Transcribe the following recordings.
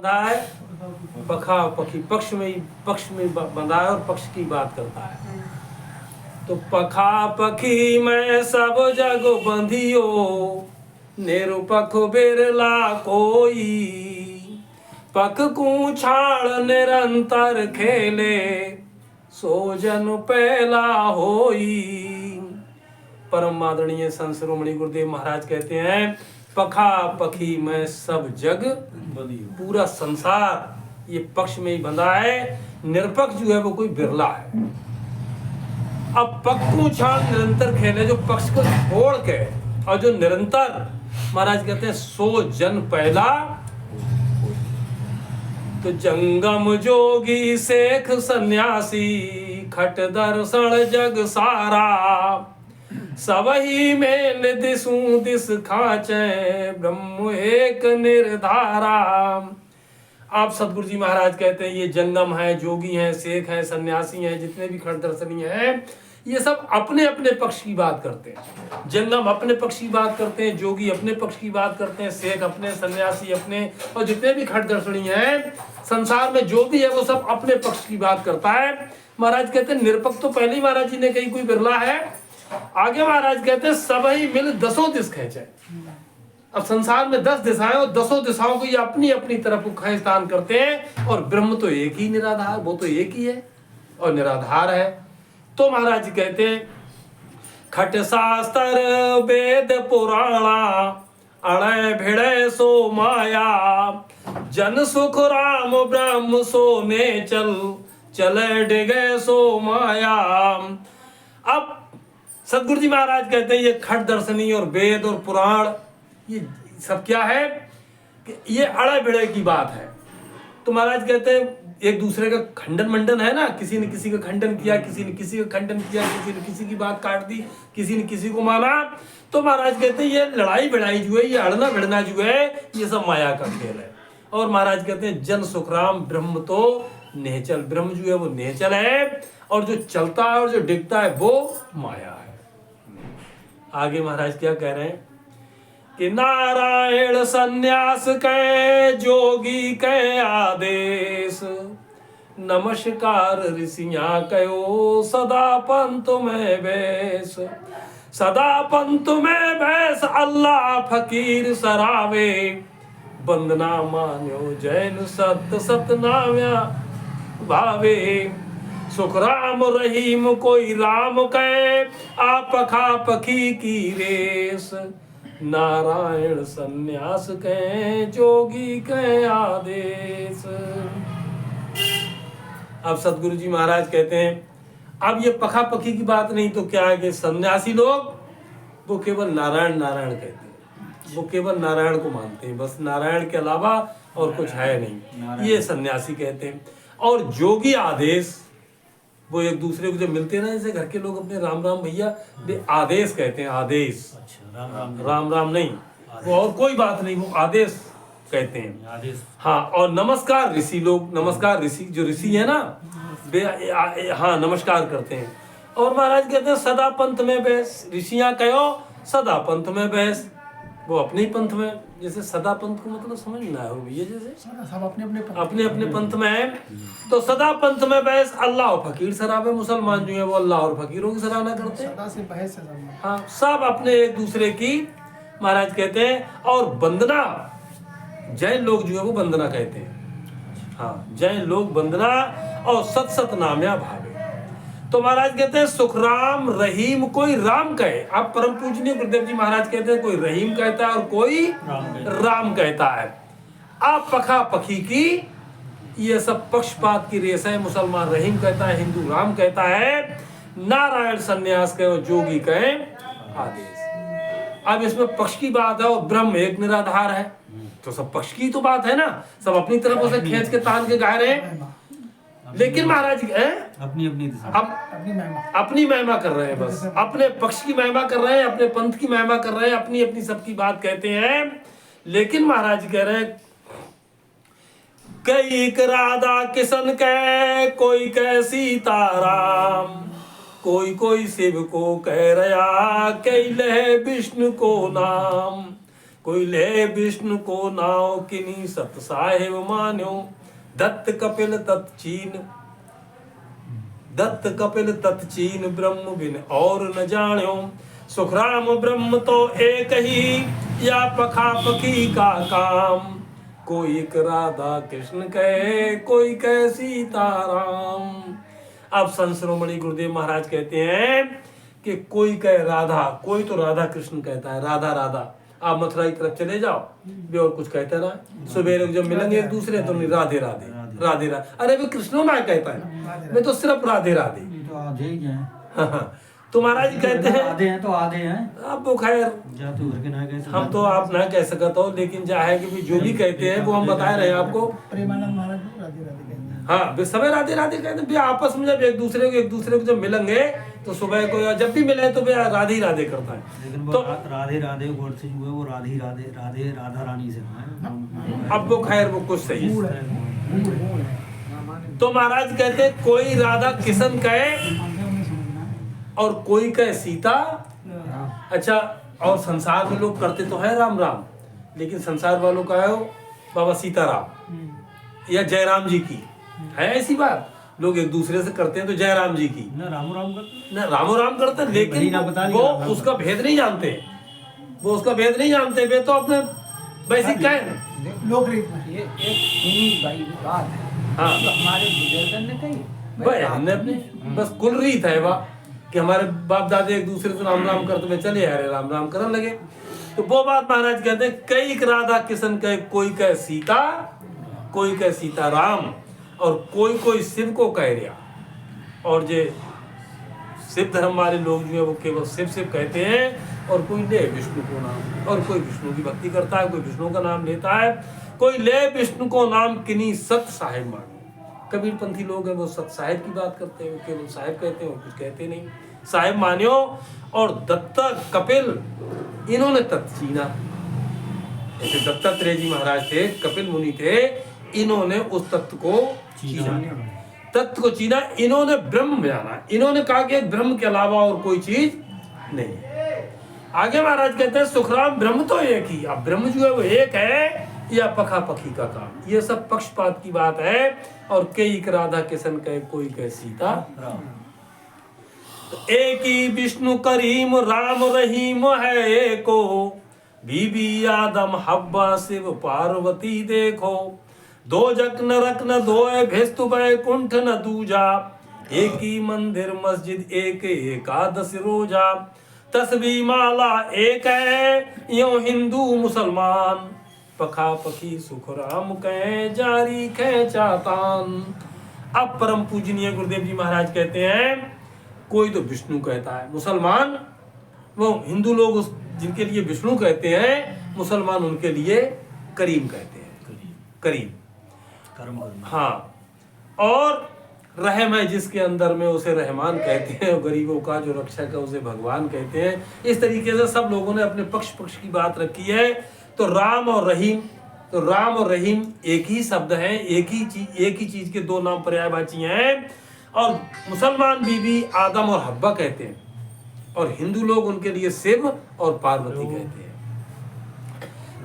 बंधा है, पखा पखी पक्ष में बंधा है और पक्ष की बात करता है। तो पखा पखी में सब जग बंधियो, निरुपख बिरला कोई। पख को छाड़ निरंतर खेले, सो जन पहला होई। परम आदरणीय संत शिरोमणि गुरुदेव महाराज कहते हैं, पखा पखी में सब जग पूरा संसार ये पक्ष में ही बंधा है, निरपक्ष जो है वो कोई बिरला है। अब पक्ष को छाड़ निरंतर खेले, जो पक्ष को छोड़ के और जो निरंतर, महाराज कहते हैं सो जन पहला। तो जंगम जोगी शेख सन्यासी, खट दर्शन जग सारा। सबही मेल दिसू दिस खाचे, ब्रह्म एक निर्धारा। आप सतगुरु जी महाराज कहते हैं ये जंगम है, जोगी हैं, शेख हैं, सन्यासी हैं, जितने भी खट दर्शनी हैं, ये सब अपने अपने पक्ष की बात करते हैं। जंगम अपने पक्ष की बात करते हैं, जोगी अपने पक्ष की बात करते हैं, शेख अपने, सन्यासी अपने, और जितने भी खट दर्शनी हैं संसार में जो भी है वो सब अपने पक्ष की बात करता है। महाराज कहते हैं निरपक्ष तो पहले ही महाराज जी ने कही कोई बिरला है। आगे महाराज कहते हैं सब ही मिल दसों दिस खेचे। अब संसार में 10 दिशाएं और 10 दिशाओं को ये अपनी अपनी तरफ खींचतान करते हैं, और ब्रह्म तो एक ही निराधार, वो तो एक ही है और निराधार है। तो महाराज जी कहते हैं खट शास्त्र वेद पुराणा, अणय भिड़े सो माया। जन सुख राम ब्रह्म सोने चले डिगे सो माया। अब सतगुरु जी महाराज कहते हैं ये खट दर्शनी और वेद और पुराण ये सब क्या है कि ये अड़े भिड़े की बात है। तो महाराज कहते हैं एक दूसरे का खंडन मंडन है ना, किसी ने किसी का खंडन किया, किसी ने किसी का खंडन किया, किसी ने किसी की बात काट दी, किसी ने किसी को माना। तो महाराज कहते हैं ये लड़ाई भिड़ाई जो है, ये अड़ना भिड़ना जो है, ये सब माया का खेल है। और महाराज कहते हैं जन सुखराम ब्रह्म तो निहचल, ब्रह्म जो है वो निहचल है, और जो चलता है और जो डिगता है वो माया है। आगे महाराज क्या कह रहे हैं कि नारायण सन्यास के जोगी के आदेश, नमस्कार ऋषियां कयो सदा पंत में बैस। सदा पंत में बैस अल्लाह फकीर सरावे, वंदना मान्यो जैन सत सतनाम्या भावे। सुख राम रहीम कोई राम कहे, आप पखा पखी की रेस। नारायण सन्यास के जोगी के आदेश। अब सतगुरु जी महाराज कहते हैं अब ये पखा पखी की बात नहीं तो क्या है कि सन्यासी लोग वो केवल नारायण नारायण कहते हैं, वो केवल नारायण को मानते हैं, बस नारायण के अलावा और कुछ है नहीं, ये सन्यासी कहते हैं। और जोगी आदेश, वो एक दूसरे को जब मिलते हैं ना, जैसे घर के लोग अपने राम राम भैया, वे आदेश कहते हैं, आदेश। अच्छा, राम राम नहीं, वो और कोई बात नहीं, वो आदेश कहते हैं, आदेश। हाँ, और नमस्कार ऋषि लोग, नमस्कार ऋषि, जो ऋषि है ना वे हाँ नमस्कार करते हैं। और महाराज कहते हैं सदा पंथ में बैस, ऋषियां कहो सदा पंथ में बैस, वो अपने ही पंथ में, जैसे सदा पंथ को मतलब समझ ना हो भैया, जैसे सब अपने अपने पंथ में है। तो सदा पंथ में बैस अल्लाह और फकीर सराबे, मुसलमान जो है वो अल्लाह और फकीरों की सराहना करते हैं। हाँ, सब अपने एक दूसरे की महाराज कहते हैं। और वंदना, जैन लोग जो है वो वंदना कहते हैं। हाँ, जैन लोग वंदना और सत सत नाम्या भावे। तो महाराज कहते हैं सुखराम रहीम कोई राम कहे। आप परम पूजनीय गुरुदेव जी महाराज कहते हैं कोई रहीम कहता है और कोई राम कहता है। आप पखा पखी की ये सब पक्षपात की रेस है। मुसलमान रहीम कहता है, हिंदू राम कहता है, नारायण सन्यास कहे और जोगी कहे आदेश। अब इसमें पक्ष की बात है और ब्रह्म एक निराधार है, तो सब पक्ष की तो बात है ना, सब अपनी तरफ उसे खींच के तान के गा रहे हैं। लेकिन महाराज अपनी महिमा कर रहे हैं, बस अपने पक्ष की महिमा कर रहे हैं, अपने पंथ की महिमा कर रहे हैं, अपनी अपनी सबकी बात कहते हैं। लेकिन महाराज कह रहे हैं कई राधा किशन कह, कोई कह सीताराम, कोई कोई शिव को कह रहा, कई लह विष्णु को नाम। कोई ले विष्णु को नाव किनी सत साहेब मान्यो। दत्त कपिल तत्चीन ब्रह्म बिन और न जान्यो। सुखराम ब्रह्म तो एक ही या पखा पखी का काम। कोई एक राधा कृष्ण कहे कोई कहे सीताराम। अब संत शिरोमणि गुरुदेव महाराज कहते हैं कि कोई कहे राधा, कोई तो राधा कृष्ण कहता है, राधा राधा। आप मथुरा की तरफ चले जाओ, वे और कुछ कहते ना, सुबह जब मिलेंगे एक दूसरे तो नहीं राधे राधे राधे राधे। अरे वे कृष्णो ना कहता है, वे तो सिर्फ राधे राधे। तो आधे ही हैं। हाँ, तो महाराज जी कहते हैं आधे हैं तो आधे हैं। अब वो खैर हम तो आप ना कह सकते हो, लेकिन क्या है कि जो भी कहते हैं वो हम बता रहे हैं आपको। प्रेमानंद महाराज राधे राधे कहते हैं। हाँ, वे सब राधे राधे कहते हैं। आपस में जब एक दूसरे को जब मिलेंगे तो सुबह को या जब भी मिले तो वे राधे ही राधे करता है। लेकिन तो राधे राधे वर्ड से जो है वो राधे राधे राधे राधा रानी से है। अब वो खैर वो कुछ सही है। तो महाराज कहते हैं कोई राधा किशन कहे और कोई कहे सीता। अच्छा, और संसार में लोग करते तो है राम राम, लेकिन संसार वालों का है वो बाबा सीताराम या जयराम जी की है। ऐसी बात लोग एक दूसरे से करते हैं तो जयराम जी की ना रामो राम करते, ना रामो राम करते, लेकिन वो उसका भेद नहीं जानते, वो उसका भेद नहीं जानते। वे तो अपने वैसे कहे लोकरीत में ये एक भाई बात है। हाँ, तो हमारे बुजुर्गों ने कही भाई हमने अपनी बस कुल रीत है वाह कि हमारे बाप दादे एक दूसरे से राम राम करते हुए चले आ रहे, राम राम करने लगे। तो वो बात महाराज कहते हैं कई राधा किशन कहे कोई कहे सीता, कोई कहे सीताराम, और कोई शिव को कह रिया। और जे शिव धर्म वाले लोग जो है वो केवल शिव शिव कहते हैं, और कोई ले विष्णु को नाम, और कोई विष्णु की भक्ति करता है, कोई विष्णु का नाम लेता है, कोई ले विष्णु को नाम किन्हीं सत साहेब मानो। कबीर पंथी लोग हैं वो सत साहेब की बात करते हैं, वो केवल साहेब कहते हैं, वो कुछ कहते नहीं, साहेब मान्यो। और दत्त कपिल इन्होंने तत्व चीना। जैसे दत्तात्रेय जी महाराज थे, कपिल मुनि थे, इन्होंने उस तत्व को चीना, तत्व को चीना। इन्होंने ब्रह्म जाना, इन्होंने कहा कि ब्रह्म के अलावा और कोई चीज नहीं। आगे महाराज कहते हैं सुखराम ब्रह्म तो एक ही। अब ब्रह्म जो है वो एक है या पखा पखी का काम, ये सब पक्षपात की बात है। और कई राधा किशन कहे कोई कहे सीता तो एक ही विष्णु करीम राम रहीम है एको। बीबी आदम हब्बा शिव पार्वती देखो। दो जक नरक न दोए भेस्तु बैकुंठ न दूजा। एक ही मंदिर मस्जिद एक एकादश रोजा। तस्बीह माला एक है यो हिंदू मुसलमान। पखा पखी सुख राम कहे जारी खेचातान। अब परम पूजनीय गुरुदेव जी महाराज कहते हैं कोई तो विष्णु कहता है, मुसलमान वो हिंदू लोग उस जिनके लिए विष्णु कहते हैं, मुसलमान उनके लिए करीम कहते हैं, करीम कर्म करना। हाँ, और रहम है जिसके अंदर में उसे रहमान कहते हैं, और गरीबों का जो रक्षक है उसे भगवान कहते हैं। इस तरीके से सब लोगों ने अपने पक्ष की बात रखी है। तो राम और रहीम, तो राम और रहीम एक ही शब्द है, एक ही चीज के दो नाम पर्यायवाची हैं। और मुसलमान बीबी आदम और हब्बा कहते हैं, और हिंदू लोग उनके लिए शिव और पार्वती कहते हैं।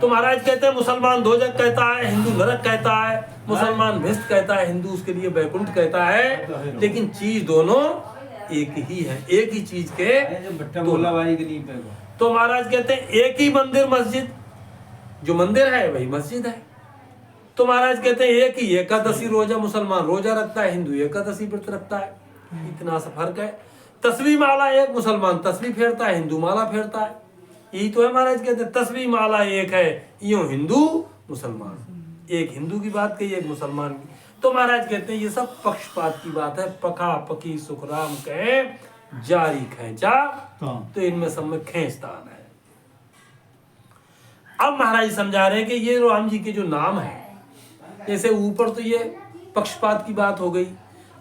तो महाराज कहते हैं मुसलमान दोजक कहता है, हिंदू नरक कहता है, मुसलमान भिस्त कहता है, हिंदू उसके लिए बैकुंठ कहता है, लेकिन चीज दोनों एक ही है, एक ही चीज के। तो महाराज कहते हैं एक ही मंदिर मस्जिद, जो मंदिर है वही मस्जिद है। तो महाराज कहते हैं एक ही एकादशी रोजा, मुसलमान रोजा रखता है, हिंदू एकादशी व्रत रखता है, इतना सा फर्क है। तस्बीह माला एक, मुसलमान तस्बीह फेरता है, हिंदू माला फेरता है, यही तो है। महाराज कहते हैं तस्बीह माला एक है, यूं हिंदू मुसलमान, एक हिंदू की बात कही, एक मुसलमान की। तो महाराज कहते हैं ये सब पक्षपात की बात है। पखा पकी सुखराम कहे जारी खेचा, तो इनमें सब में खेचतान है। अब महाराज समझा रहे हैं कि ये राम जी के जो नाम है, जैसे ऊपर तो ये पक्षपात की बात हो गई।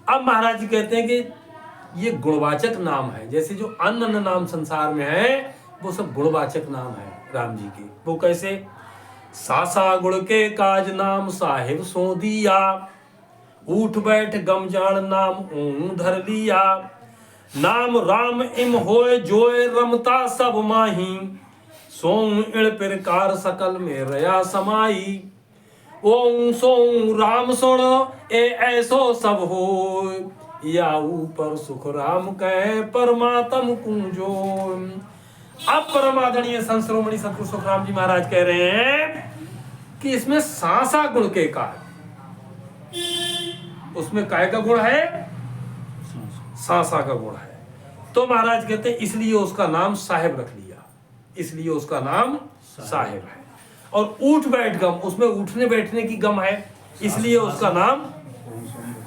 अब महाराज जी कहते हैं कि ये गुणवाचक नाम है। जैसे जो अन्य नाम संसार में है वो सब गुणवाचक नाम है राम जी के। वो कैसे? सासा गुण के काज नाम साहिब सो दिया। उठ बैठ गम जान नाम ऊं धर लिया। नाम राम इम होए जोए रमता सब माही। सों इण प्रकार सकल में रया समाई। ओं सों राम सुण ए ऐसो सब हो, या ऊपर सुख राम कह परमात्म कुंजो। अब परम आदरणीय संत शिरोमणि सतगुरु सुखराम जी महाराज कह रहे हैं कि इसमें सांसा गुण के का है। उसमें काय का गुण है? सांसा का गुण है। तो महाराज कहते हैं इसलिए उसका नाम साहेब रख लिया, इसलिए उसका नाम साहेब है। और उठ बैठ गम, उसमें उठने बैठने की गम है, इसलिए उसका नाम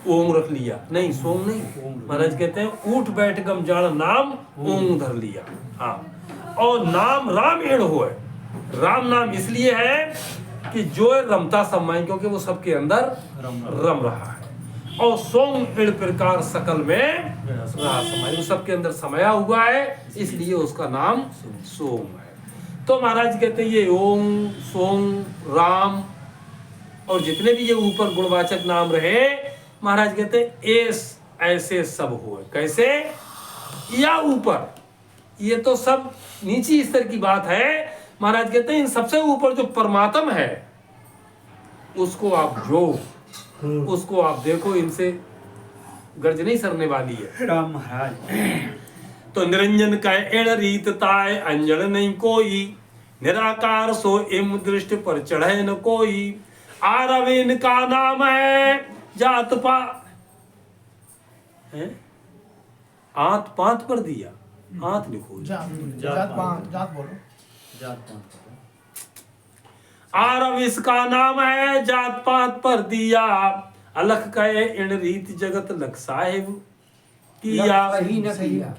ओम रख लिया। नहीं, सोम नहीं, महाराज कहते हैं उठ बैठ गम जान नाम ओम धर लिया। हाँ, और नाम राम एण हो है। राम नाम इसलिए है कि जो रमता समाई, क्योंकि वो सबके अंदर रम रहा है। और सोम एण प्रकार सकल में रहा समाई, वो सबके अंदर समाया हुआ है, इसलिए उसका नाम सोम है। तो महाराज कहते हैं ये ओम, सोम, राम और जितने भी ये ऊपर गुणवाचक नाम रहे, महाराज कहते हैं ऐसे सब हुए। कैसे? या ऊपर, ये तो सब नीची स्तर की बात है। महाराज कहते हैं इन सबसे ऊपर जो परमात्म है उसको आप जो उसको आप देखो, इनसे गर्ज नहीं सरने वाली है। राम महाराज तो निरंजन का एण रीत ताय अंजन नहीं कोई, निराकार सो इम दृष्टि पर चढ़े न कोई। आरविन का नाम है जात पा है? आत पात पर दिया, आत लिखो, जात बोलो। आरव इसका नाम है जात पात पर दिया। अलख कहे इन रीत जगत लख साहिब किया। सही न किया,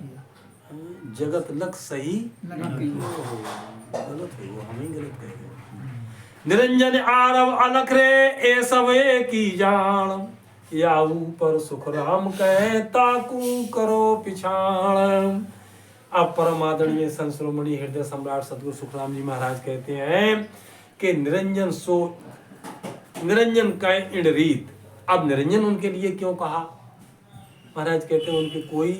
जगत लख सही न किया। गलत है, वो हमें गलत कह गए। निरंजन आरव अलख रे ए सब की जान, या ऊपर सुख राम कहे ताकू करो पिछाण। अब परम आदरणीय संत शिरोमणि हृदय सम्राट सतगुरु सुखराम जी महाराज कहते हैं कि निरंजन सो, निरंजन का इण रीत। अब निरंजन उनके लिए क्यों कहा? महाराज कहते हैं उनकी कोई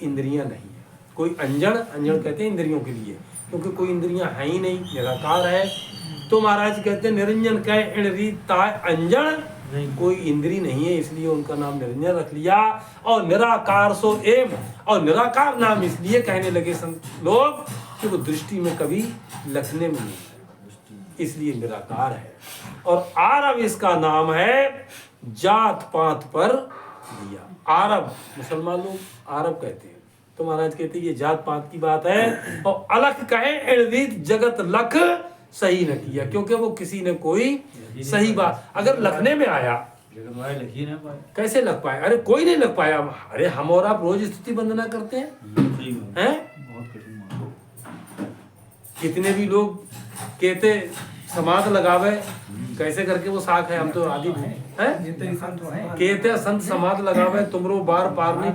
इंद्रियां नहीं है, कोई अंजन, अंजन कहते हैं इंद्रियों के लिए, क्योंकि कोई इंद्रियां है ही नहीं, निराकार है। तो महाराज कहते हैं निरंजन का इण रीत ताय अंजन, कोई इंद्री नहीं है, इसलिए उनका नाम निरंजन रख लिया। और निराकार सो एम, और निराकार नाम इसलिए कहने लगे संत लोग कि वो दृष्टि में कभी लखने में नहीं है, इसलिए निराकार है। और आरव इसका नाम है जात पात पर दिया। आरब मुसलमान लोग आरब कहते हैं, तो महाराज कहते हैं ये जात पात की बात है। और अलख कहे एणवीत जगत लख सही न किया, क्योंकि वो किसी ने कोई सही बात, अगर लखने में आया कैसे लग पाए? अरे कोई नहीं लग पाया। अरे हम और आप रोज स्तुति वंदना करते हैं, कितने भी लोग कहते समाध लगावे, कैसे करके वो साख है, हम तो आदि हैं, कहते संत समाध लगावे तुमरो बार पार नहीं।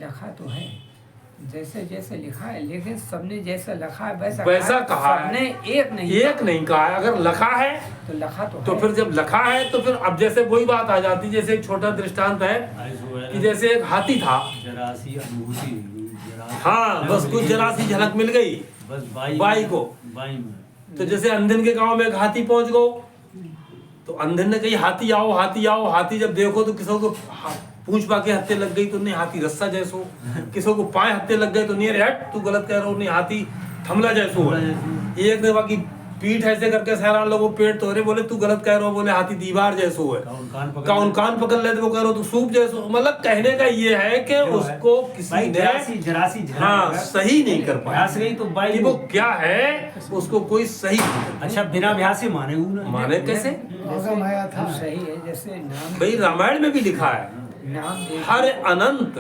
लिखा तो है जैसे जैसे लिखा है, लेकिन सबने जैसा लिखा है वैसा कहा है, सबने एक नहीं कहा है। अगर लिखा है तो लिखा तो फिर जब लिखा है तो फिर अब जैसे वही बात आ जाती, जैसे एक छोटा दृष्टांत है कि जैसे एक हाथी था, जरासी अनुभूति, हाँ बस कुछ जरा सी झलक मिल गई बस बाई को। तो जैसे अंधन के गांव में एक हाथी पहुंच गो, तो अंधन ने कही हाथी आओ हाथी आओ। हाथी जब देखो तो किसी को पूंछ पाके हत्ते लग गई तो नहीं हाथी रस्सा जैसो, किसी को पाए हत्ते लग गए तो नहीं अरे हट तू गलत कह रहा हो, नहीं हाथी थमला जैसो है। एक ने बाकी पीठ ऐसे करके सहरा लोगो पेट तो अरे बोले तू गलत कह रहा हो, बोले हाथी दीवार जैसो है। कान पकड़ ले तो वो कह रहा तू सूप जैसो। मतलब कहने का ये है कि उसको किसी ने हाँ सही नहीं कर पाया कि वो क्या है, उसको कोई सही। अच्छा बिना भ्यास से माने कैसे? सही है जैसे नाम भाई रामायण में भी लिखा है हर अनंत,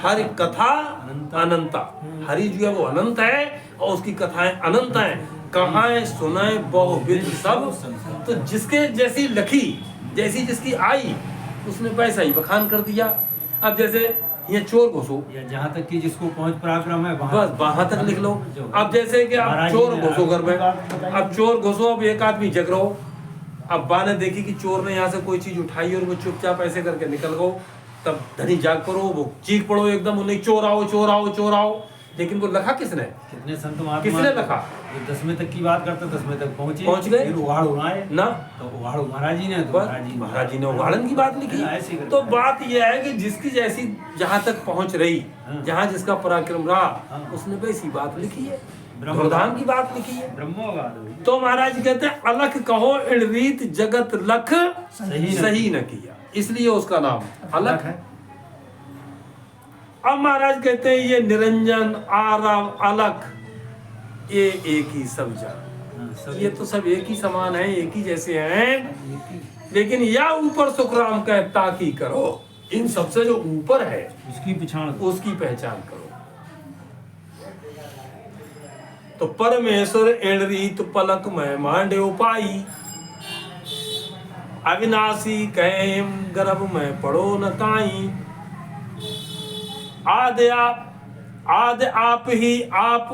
हर कथा अनंता। हरि जो है वो अनंत है और उसकी कथाएं अनंत हैं। कहां सुनाए बहुविध सब, तो जिसके जैसी लखी, जैसी जिसकी आई, उसने पैसा ही बखान कर दिया। अब जैसे ये चोर घुसो, जहाँ तक कि जिसको पहुंच पराक्रम है बस वहां तक लिख लो। अब जैसे कि अब चोर घुसो घर में, अब चोर घुसो, अब एक आदमी जग रहो, अब बा ने देखी कि चोर ने यहाँ से कोई चीज उठाई और वो चुपचाप ऐसे करके निकल गो, तब धनी जाग पड़ो, वो चीख पड़ो एकदम, उन्हें चोर आओ चोर आओ चोर आओ। लेकिन वो लिखा किसने? कितने संत महात्मा किसने लिखा? ये 10वें तक की बात करते 10वें तक पहुंच गए। फिर उगाड़ उड़ाए ना तो उगाड़ महाराज जी ने तो महाराज जी ने उगाड़न की बात ऐसे लिखी। करते तो हैं। बात यह है कि जिसकी जैसी जहां तक पहुंच रही, हाँ। जहां जिसका पराक्रम रहा, हाँ। उसने वैसी बात लिखी है, ब्रह्म- धुरधाम की बात लिखी है। ब्रह्मोगाद हुई। तो महाराज कहते हैं अलख कहो रीत जगत लख सही न किया, इसलिए उसका नाम अलख है। अब महाराज कहते हैं ये निरंजन आरव अलख ये एक ही सब जान, हाँ, सब ये तो सब एक ही समान है, एक ही जैसे हैं, लेकिन या ऊपर सुखराम कहता की करो, इन सबसे जो ऊपर है उसकी पिछाड़ उसकी पहचान करो। तो परमेश्वर एण रीत पलक में मांडे उपाई, अविनाशी कहेम गर्भ में पड़ो न काई, आदि आप ही आप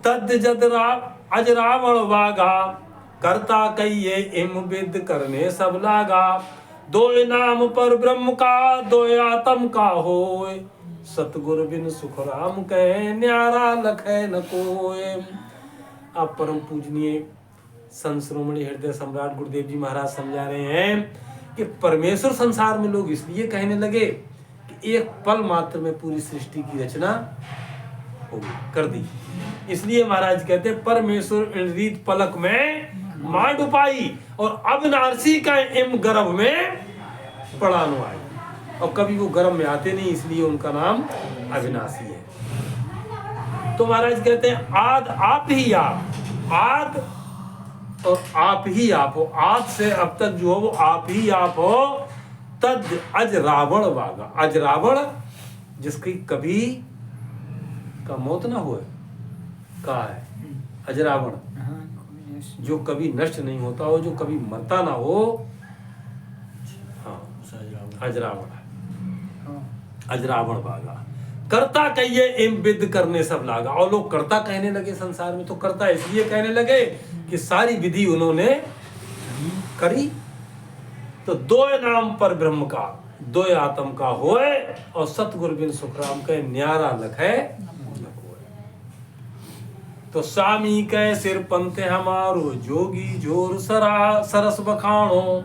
तद जदरा अजरावण वागा, करता कहिए इम विद करने सब लागा, दो नाम पर ब्रह्म का दो आत्म का होए, सतगुरु बिन सुखराम कहे न्यारा लखे न कोय। आप परम पूजनीय संत शिरोमणि हृदय सम्राट गुरुदेव जी महाराज समझा रहे हैं कि परमेश्वर संसार में लोग इसलिए कहने लगे कि एक पल मात्र में पूरी सृष्टि की रचना हो कर दी, इसलिए महाराज कहते हैं परमेश्वर रीत पलक में मांड उपाई, और अविनाशी का इम गर्भ में पड़ानो आई, और कभी वो गर्भ में आते नहीं, इसलिए उनका नाम अविनाशी है। तो महाराज कहते हैं आद आप ही आद और आप ही आप हो, आज से अब तक जो हो वो आप ही आप हो, तद अज रावण वागा, अज रावण जिसकी कभी का मौत ना हुए, कहा है अज रावण, जो कभी नष्ट नहीं होता हो, जो कभी मरता ना हो, हाँ अजरावण है, अजरावण वागा, कर्ता कहिए इम विद करने सब लागा। और लोग कर्ता कहने लगे संसार में, तो कर्ता इसलिए कहने लगे कि सारी विधि उन्होंने करी। तो दो नाम पर ब्रह्म का दो आत्म का होए, और सतगुरु बिन सुखराम के न्यारा लखे न कोय। तो स्वामी कह सिर पंथे हमारो जोगी जोर सरस बखाणो,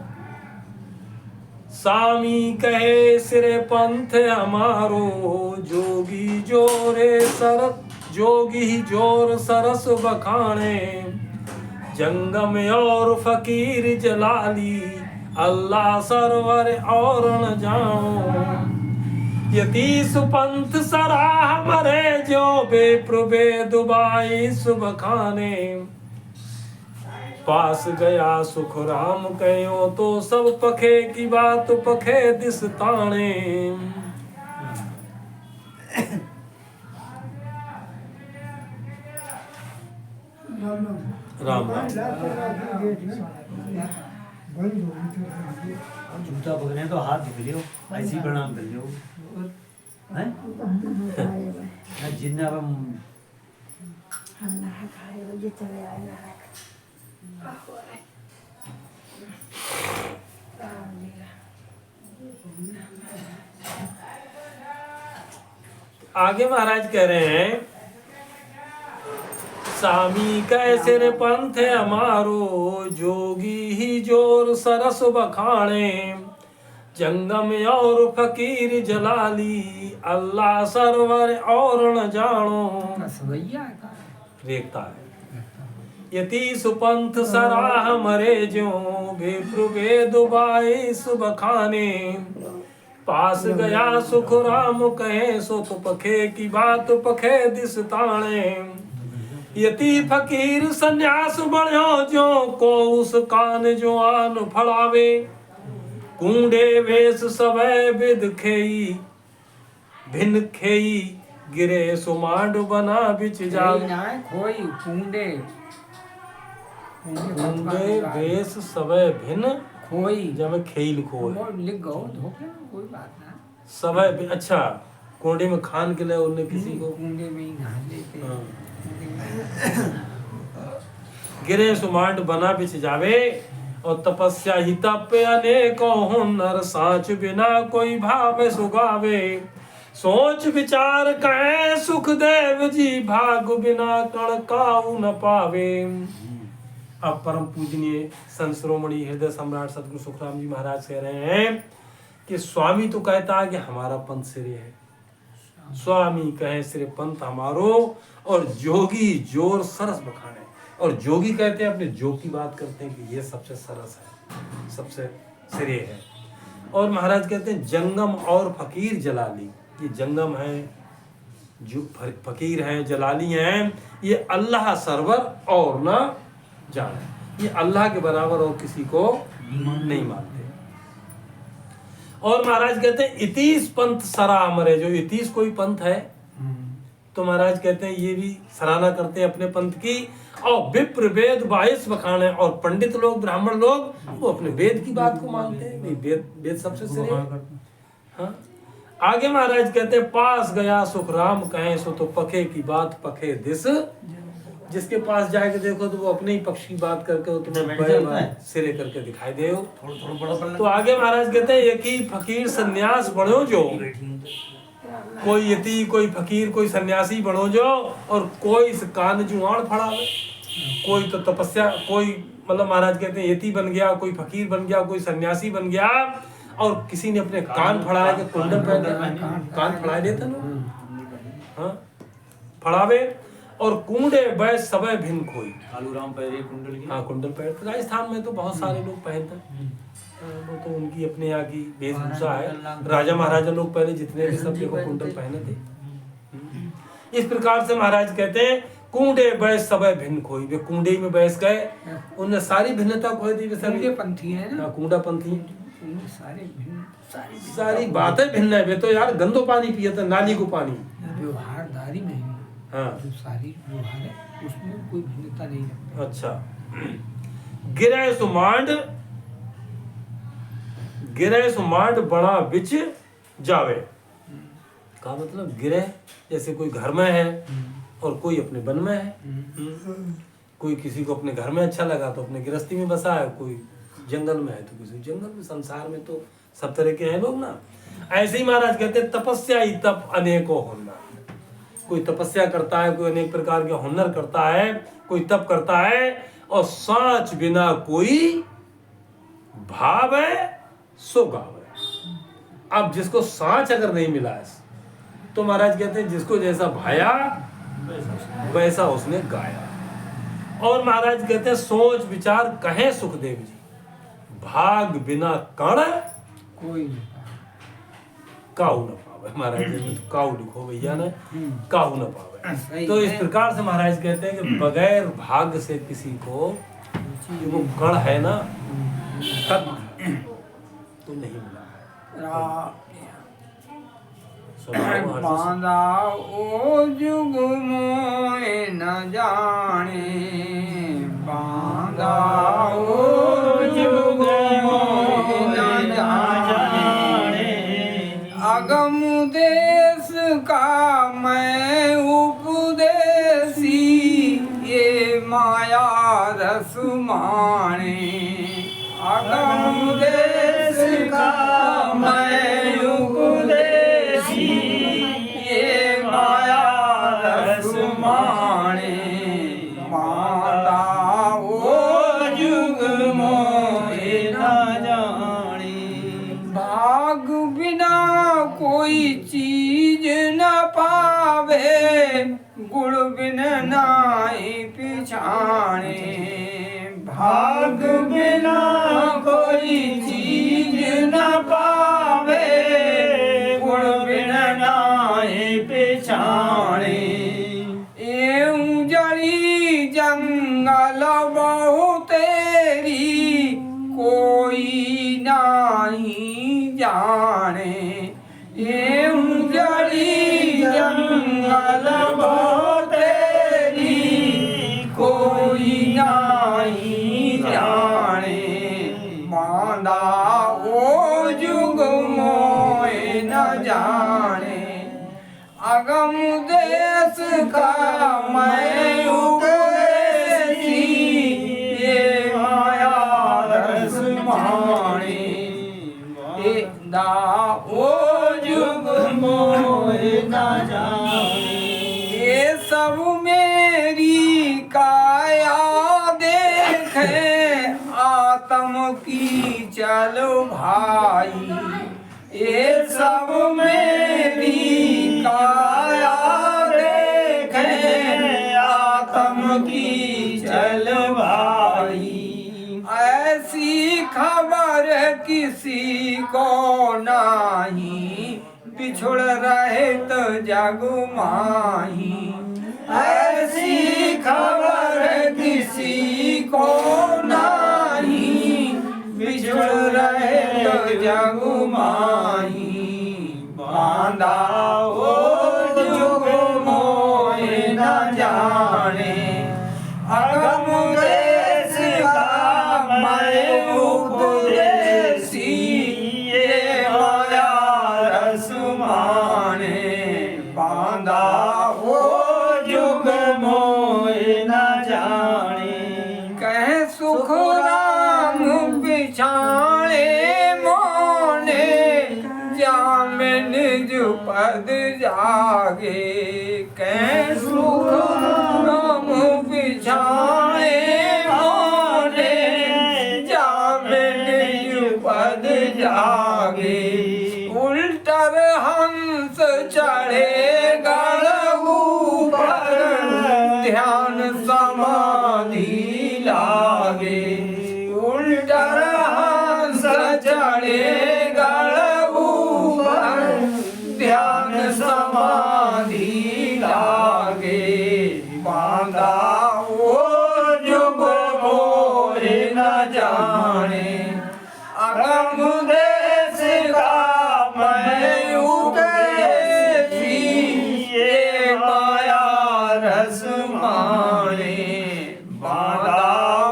स्वामी कहे सिरे पंथ हमारो जोगी जोरे सरस जोगी जोर सरस बखाणे, जंगम और फकीर जलाली अल्लाह सरवर और न जाओ, यतीस पंथ सराह मरे जो बेप्रभे दुबाई सुबह खाने, पास गया सुख राम कहो तो सब पखे की बात पखे दिस ताणे। राम राम। जूता पकड़े तो हाथ धो लियो, ऐसी प्रणाम कर लियो हैं जिन्ना अब आगे महाराज कह रहे हैं स्वामी कैसे रे पंथ हमारो जोगी ही जोर सरस बखाणे, जंगम और फकीर जलाली अल्लाह सरवर और न जानो। देखता है यति सुपंथ सराह मरे जो बेप्रभे दुबाई सुबह खाने, पास गया सुख राम कहे सो तो पखे की बात पखे दिस ताणे, यति फकीर संन्यास बढ़ो जो को उस कान जो आन फड़ावे, कूंडे वेश सवै विद खेई भिन्न खेई गिरे सुमांड बना बिच जावे, कूंडे वेश सवै भिन्न खोई जब खेल खोए लिख गो धोखे कोई बात ना, सवै अच्छा कोंडे में खान के लिए उन्हें किसी को कुंडे में ही नहा लेते हाँ। गिरे सुमांड बना बिछ जावे, और तपस्या ही तप अनेकों हुनर साच बिना कोई भाव सुगावे, सोच विचार कहे सुखदेव जी, भाग बिना कण काऊ न पावे। अब परम पूजनीय संत शिरोमणि हृदय सम्राट सतगुरु सुखराम जी महाराज कह रहे हैं कि स्वामी तो कहता है कि हमारा पंथ सिरे है, स्वामी कहे सिरे पंथ हमारो, और जोगी जोर सरस बखाने। और जोगी कहते हैं अपने जोग की बात करते हैं कि ये सबसे सरस है, सबसे सिरे है। और महाराज कहते हैं जंगम और फकीर जलाली, ये जंगम है, जो फकीर हैं, जलाली हैं, ये अल्लाह सरवर और ना जाने, ये अल्लाह के बराबर और किसी को नहीं मानते। और महाराज कहते हैं इतीस पंथ सरा अमर है, जो इतीस कोई पंथ है तो महाराज कहते हैं ये भी सराहना करते हैं अपने पंथ की। और विप्र वेद 22 बखान है, और पंडित लोग ब्राह्मण लोग वो अपने वेद की बात को मानते हैं, नहीं वेद सबसे सिरे। हाँ आगे महाराज कहते हैं पास गया सुख राम कहें, सो तो पखे की बात पखे दिस। जिसके पास जाके देखो तो वो अपने ही पक्ष की बात करके वो तुम्हें सिरे करके दिखाई दे। तो आगे महाराज कहते हैं एक ही फकीर सन्यास बनो जो, कोई यति कोई फकीर कोई सन्यासी बनो जो, और कोई कान जुआण फड़ावे। कोई तो तपस्या, कोई मतलब महाराज कहते हैं यति बन गया, कोई फकीर बन गया, कोई सन्यासी बन गया, और किसी ने अपने कान फड़ाए के कुंडल पहन, कान फड़ाए देता ना, हाँ फड़ावे। और कुंडे बैस सबे भिन्न खोई, आलूराम पहरे कुंडल की, हाँ कुंडल पहनते राजस्थान में तो बहुत सारे लोग पहनते हैं, वो तो उनकी अपने यहाँ की वेशभूषा है। राजा महाराजा लोग पहले जितने भी सब देखो कुंडल पहने थे। इस प्रकार से महाराज कहते हैं कुंडे बैस सबे भिन्न खोई, वे कुंडे में बैस गए, उनने सारी भिन्नता खोई दी। सभी पंथी है ना, कुंडा पंथी सारी सारी बातें भिन्न है। वे तो यार गंदो पानी पिए थे, नाली को पानी, व्यवहारदारी में हाँ जो सारी व्यवहार है उसमें कोई भिन्नता नहीं है। अच्छा गिरे सुमांड बड़ा बिच जावे का मतलब गिरे जैसे कोई घर में है और कोई अपने वन में है। कोई किसी को अपने घर में अच्छा लगा तो अपने गृहस्थी में बसा है, कोई जंगल में है तो किसी जंगल में। संसार में तो सब तरह के हैं लोग ना। ऐसे ही महाराज कहते हैं तपस्या ही तप अनेकों हुनर, कोई तपस्या करता है, कोई अनेक प्रकार के हुनर करता है, कोई तप करता है। और सांच बिना कोई भाव है सो गावे। अब जिसको सांच अगर नहीं मिला है तो महाराज कहते हैं जिसको जैसा भाया वैसा उसने गाया। और महाराज कहते हैं सोच विचार कहे सुखदेव जी, भाग बिना कण कोई काऊ न पावे। महाराज जी तो काऊ लिखो भैया ने, काऊ न पावे। तो इस प्रकार से महाराज कहते हैं कि बगैर भाग्य से किसी को जो वो गण है ना तब तो नहीं मिला है। बांधा ओ जुग मोए न जाने, बांधा ओ जुग मोए न जाने, अगम देश का मैं उपदेशी, ये माया रस माणे। अगम देश का मैं उपदेशी, ये माया रस माणे। माता वो जुग मोहे न जाने, भाग बिना कोई चीज न पावे, गुण बिन नाई पिछाणे। भाग बिना कोई चीज न पावे, गुण बिन नाई पिछाणे। एऊं जड़ी जंगल बहु तेरी, कोई नाही जाने। एऊं जड़ी जंगल बहु तेरी, कोई नाही जाने। बांधा ओ जुग मोए न जाने, अगम देश का मैं उपदेशी, ये माया रस माणे। दा ओ जुग मोए चल भाई, ये सब मेरी काया देखे आत्म की चल भाई। ऐसी खबर किसी को नहीं, बिछुड़ रहे तो जग माही। ऐसी खबर किसी को नहीं, बिछुड़ रहे तो जग माही। बांधा हो जुग मोहे न जाने, अगम देश का मैं उपदेशी, ये माया रस माने। बांधा हो जुग मोहे न जाने, कह सुख राम बिछाणे मोने, जामे निज पद जागे। कह सुख राम बिछाणे मोने, जामे निज पद जागे। उल्टर हंस चढ़े गण ऊपर, ध्यान समाधि लागे। उल्टर हंस चढ़े गण ऊपर, ध्यान समाधि लागे। बांधा वो जुग मोहे न जाने, अगम देश का मैं उपदेशी, ये माया रस माने। बांधा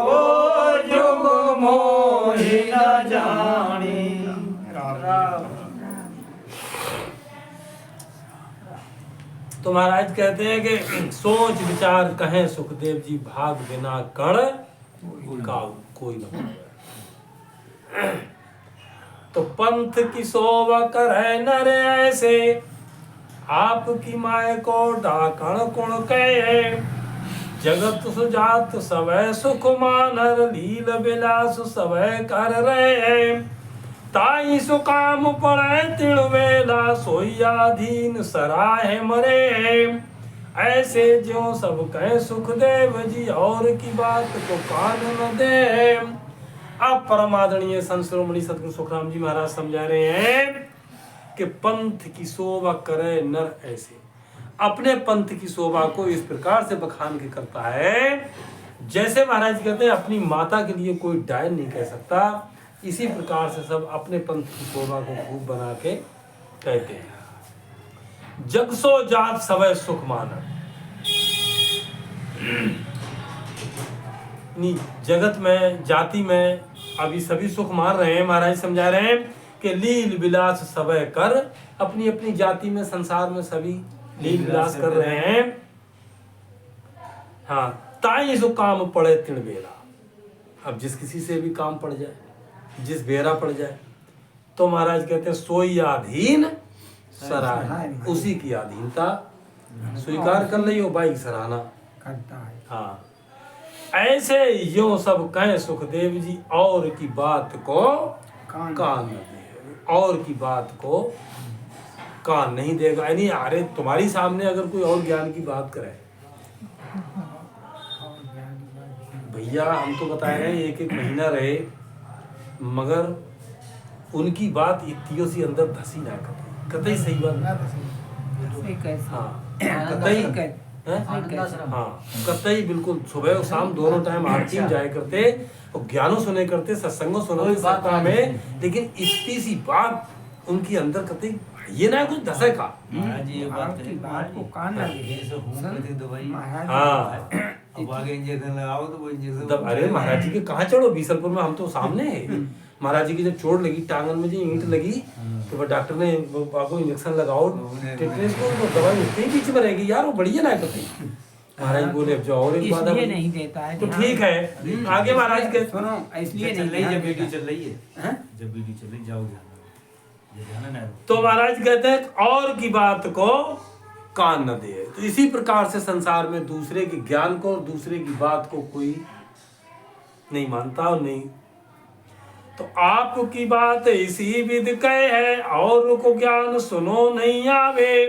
वो जुग मोहे न जाने। तो महाराज कहते हैं कि सोच विचार कहें सुखदेव जी, भाग बिना कण का कोई न पावे। तो पंथ की शोभा करे नर ऐसे, आपकी माय को डाकण कुण कहे। जगत सुजात सवै सुख मानर, लील विलास सवै कर रहे। ताई सुकाम पड़े तिण वेला, सोयाधीन सराहे मरे। ऐसे ज्यों सब कहे सुखदेव जी, और की बात को कान न दे। अब परमादरणीय संत शिरोमणि सतगुरु सुखराम जी महाराज समझा रहे हैं कि पंथ की शोभा करे नर ऐसे। अपने पंथ की शोभा को इस प्रकार से बखान के करता है, जैसे महाराज कहते हैं अपनी माता के लिए कोई डायन नहीं कह सकता, इसी प्रकार से सब अपने पंथ की शोभा को खूब बना के कहते हैं। जग सो जात सवै सुख माना, जगत में जाति में अभी सभी सुख मान रहे हैं। महाराज समझा रहे हैं कि लील विलास सवै कर, अपनी अपनी जाति में संसार में सभी लील विलास कर रहे हैं। हाँ, ताई सो काम पड़े तिण बेरा, अब जिस किसी से भी काम पड़ जाए, जिस बेरा पड़ जाए, तो महाराज कहते हैं सोई अधीन सराय, उसी की अधीनता स्वीकार कर ली हो भाई, सराहना करता है। हाँ, ऐसे यो सब कहे सुखदेव जी, और की बात को कान न दे, और की बात को कान नहीं देगा। यानी अरे तुम्हारी सामने अगर कोई और ज्ञान की बात करे, भैया हम तो बता रहे हैं एक एक महीना रहे, मगर उनकी बात इतनी सी अंदर धसी ना कतई सही बात। हाँ कतई बिल्कुल सुबह और शाम दोनों टाइम आरती में जाया करते और ज्ञानों सुने करते, सत्संगों सुने सप्ताह में, लेकिन इतनी सी बात उनकी अंदर कतई ये ना कुछ धसे का। अब आगे इंजेक्शन लगाओ तो वो इंजेक्शन, तब अरे महाराज जी के कहाँ चढ़ो, बीसलपुर में हम तो सामने है। महाराज जी की जब चोट लगी टांगन में, जो ईंट लगी, तो डॉक्टर ने बाबू इंजेक्शन लगाओ टेटनेस को, तो दवाई उसके ही पीछे में रहेगी यार, वो बढ़िया ना है। महाराज बोले अब जो और एक बात नहीं देता है, तो ठीक है। आगे महाराज के सुनो, इसलिए चल रही है, जब वीडियो नहीं चल रही है, जब वीडियो चल रही जाओगे तो महाराज कहते हैं और की बात को कान न दे। तो इसी प्रकार से संसार में दूसरे के ज्ञान को और दूसरे की बात को कोई नहीं मानता और नहीं। तो आपकी बात इसी विध कह है, और को ज्ञान सुनो नहीं आवे।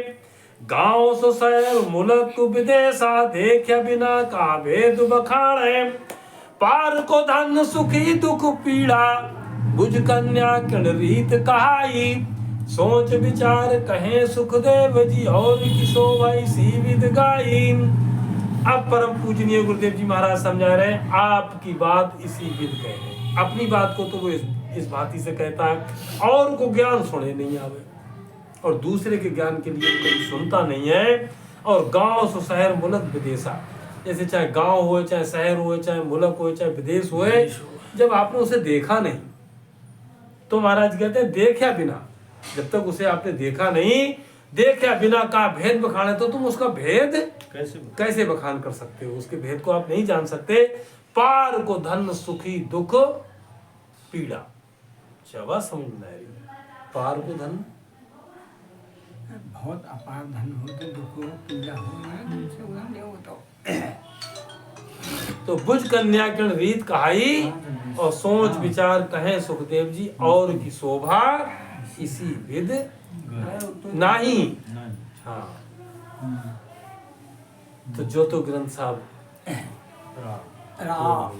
गांव सो शहर मुल्क विदेशा, देखा बिना का भेद बखाणे। पार को धन सुखी दुख पीड़ा, बुझ कन्या किण रीत कहाई। सोच विचार कहें सुखदेव जी, और की शोभा इसी विध गाई। अब परम पूजनीय गुरुदेव जी महाराज समझा रहे हैं, आपकी बात इसी विध कह है। अपनी बात को तो वो इस भांति से कहता है, और को ज्ञान सुने नहीं आवे, और दूसरे के ज्ञान के लिए कोई सुनता नहीं है। और गांव सो शहर मुल्क विदेशा, जैसे चाहे गांव हो, चाहे शहर हो, चाहे मुल्क हो, चाहे विदेश हो, जब आपने उसे देखा नहीं, तो महाराज कहते हैं देखा बिना, जब तक उसे आपने देखा नहीं, देखा बिना का भेद बखाने, तो तुम उसका भेद कैसे बखान कर सकते हो? उसके भेद को आप नहीं जान सकते। पार को धन सुखी दुख पीड़ा, चवा समझ में आ रही है। पार को धन, बहुत अपार धन हो तो दुख हो, पीड़ा हो, तुमसे उदाहरण दे तो बुझ कन्या किण रीत कहाई, और सोच विचार कहें सुखदेव जी, और की शोभा इसी विध नहीं। हाँ, तो जो तो ग्रंथ साहब राम